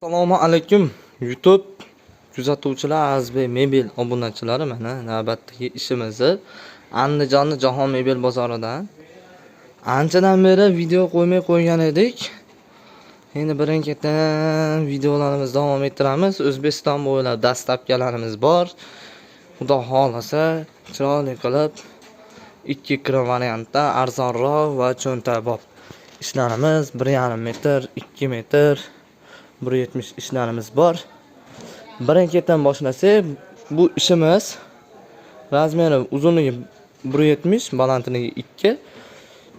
Assalomu alaykum YouTube kuzatuvchilar, Azbek Mebel obunachilari. Mana navbatdagi ishimizni Andijonning Jahon Mebel bozoridan anchadan beri video qo'ygan edik. Endi birin-ketin videolarimizni davom ettiramiz. O'zbekiston bo'ylab dastlabkilarimiz bor. Xudo xolasa chiroyli qilib 2 kilo variantda arzonroq va cho'ntabob ishlarimiz 1,5 metr, 2 metr 170 ishlarimiz bor. Birin-ketin boshlasak, bu ishimiz razmeri uzunligi 170, balandligi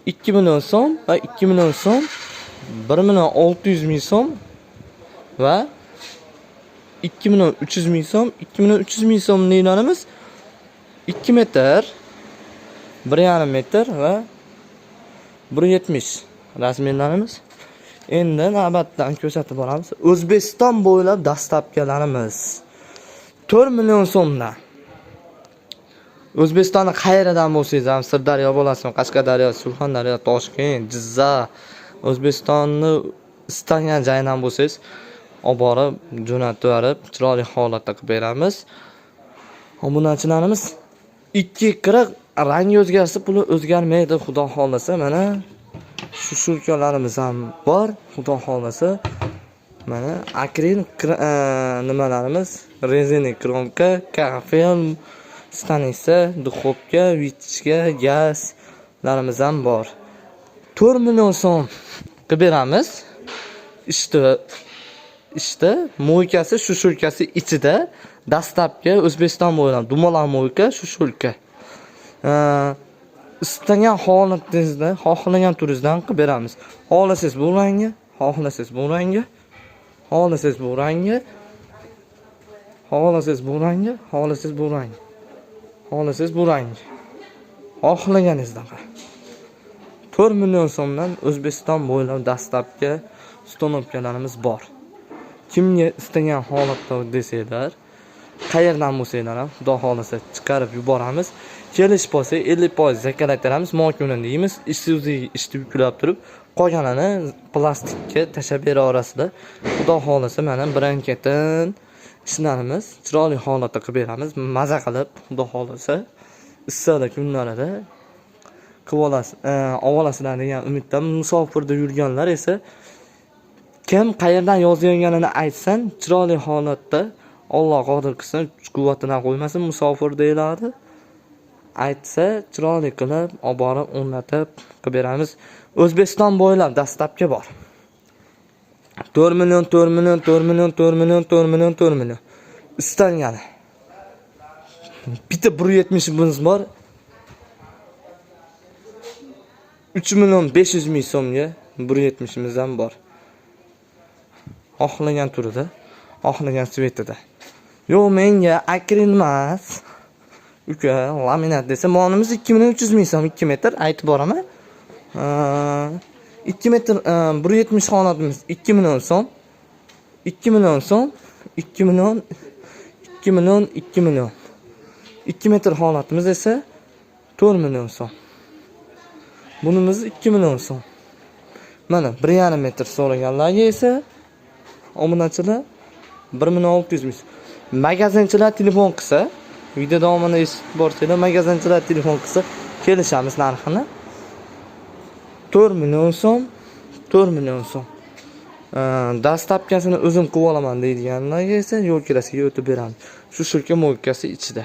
2 million so'm va 2 million so'm, 1 million 600 ming so'm va 2 million 300 ming so'm. 2 million 300 ming so'mliklarimiz 2 metr, 1,5 metr va 170 razmerlarimiz. Endi navbatdan ko'rsatib boramiz. O'zbekiston bo'ylab dastlabkilarimiz 4 million so'mdan. O'zbekistonning qayeridan bo'lsangiz ham, Sirdaryo bo'lasizmi, Qashqadaryo, Surxondaryo, Toshkent, Jizzax, O'zbekistonni istagan joydan bo'lsangiz, olib borib, jo'natib berib, chiroyli holatda qilib beramiz. Obunachilarimiz 2.40 rangi o'zgarsa, puli o'zgarmaydi, xudo xolasa. Mana shu shulkalarimiz ham bor, xudo xolasa. Mana akril nimalarimiz, rezinik kromka, kafel, stanitsa, duxovka, vichka, gazlarimiz ham bor. 4 million so'm qilib beramiz. İşte mo'ykasi shu shulkasi ichida dastlabki O'zbekiston bo'ylab dumaloq mo'yka shu shulka. Istagan holatingizda, xohlagan turingizdan qilib beramiz. Xohlasangiz bu rangga, xohlasangiz bu rangga, xohlasangiz bu rangga, xohlasangiz bu rangga, xohlasangiz bu rangga, xohlasangiz bu rangga. Xohlaganingizdan. 4 million so'mdan O'zbekiston bo'ylab dastlabki stonovkalarimiz bor. Kimga istagan holatda desanglar, qayerdan bo'lsanglar ham xudo xolasa chiqarib yuboramiz. Kelish bo'lsa 50% zakalatamiz, mo'kuni deymiz. Ishsizdagi ishni yuklab turib, qolganini plastikka tashlab beraverasizlar. Xudo xolasa mana birin-ketin ishlarimiz chiroyli holatda qilib beramiz. Maza qilib, xudo xolasa issiq kunlarida olasizlar degan umiddan. Musofirda yurganlar esa kim qayerdan yozganini aytsan, chiroyli holatda Alloh qodir qilsin, kuch-quvvatidan qo'ymasin, musofir deyiladi. Aytsa, chiroyli qilib, olib borib, o'rnatib qilib beramiz. O'zbekiston bo'ylab dastlabki bor. 4 million, 4 million, 4 million, 4 million, 4 million, 4 million. Istangani. Bitta 170 imiz bor. 3 million 500 ming so'mga 170 imiz ham bor. Xohlagan turida, xohlagan svetida. Yo'q, menga akril emas. Uka, laminat desa, monimiz 2 million 300 ming so'm, 2 metr aytib boraman. 2 metr 170 holatimiz 2 million so'm. 2 million so'm, 2 million, 2 million, 2 million. 2 metr holatimiz esa 4 million so'm. Bunimiz 2 million so'm. Mana 1,5 metr so'raganlarga esa obunachilar 1 million 600 ming. Magazinchilar telefon qilsa, video davomida eshitib borsanglar, magazinchilar telefon qilsa kelishamiz narxini. 4 million so'm, 4 million so'm. Dastlabkasini o'zim qilib olaman deydiganlarga esa yo'l kirasiga o'tib beramiz. Shu shulka mo'ykasi ichida.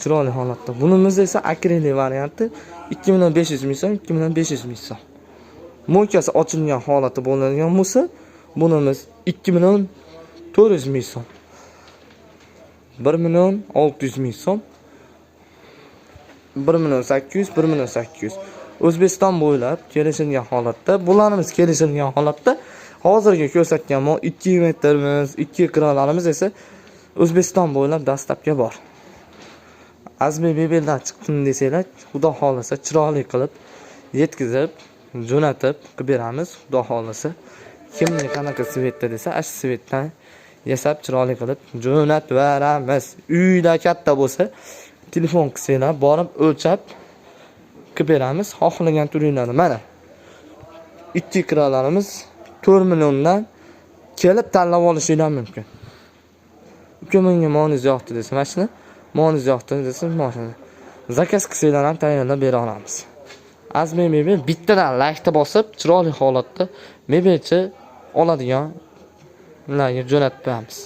Chiroyli holatda. Bunimiz esa akril varianti 2 million 500 ming so'm, 2 million 500 ming so'm. Mo'ykasi ochilgan holati bo'ladigan bo'lsa, bunimiz 2 million 400 ming so'm. 1 million 600 ming so'm. 1 million 800, 1 million 800. O'zbekiston bo'ylab kelishilgan holatda, bularimiz kelishilgan holatda hozirga ko'rsatgan 2 metrimiz, 2 kilolarimiz esa O'zbekiston bo'ylab dastlabki bor. Azbek Mebeldan chiqdim desanglar, xudo xolasa chiroyli qilib yetkazib, jo'natib qilib beramiz. Xudo xolasa kimga qanaqa svetda desa, ash svetdan yasab chiroyli qilib jo'natib beramiz. Uyda katta bo'lsa, telefon qilsanglar, borib o'lchab qilib beramiz. Xohlagan turinglarni mana 2 kilolarimiz 4 milliondan kelib tanlab olishinglar mumkin. Uka menga moniz yoqdi desa, mashina moniz yoqdi desa, mashina zakaz qilsanglar ham tayyorlab bera olamiz. Azmi mebel bittadan laykni bosib, chiroyli holatda mebelchi oladiganlarga jo'natib beramiz.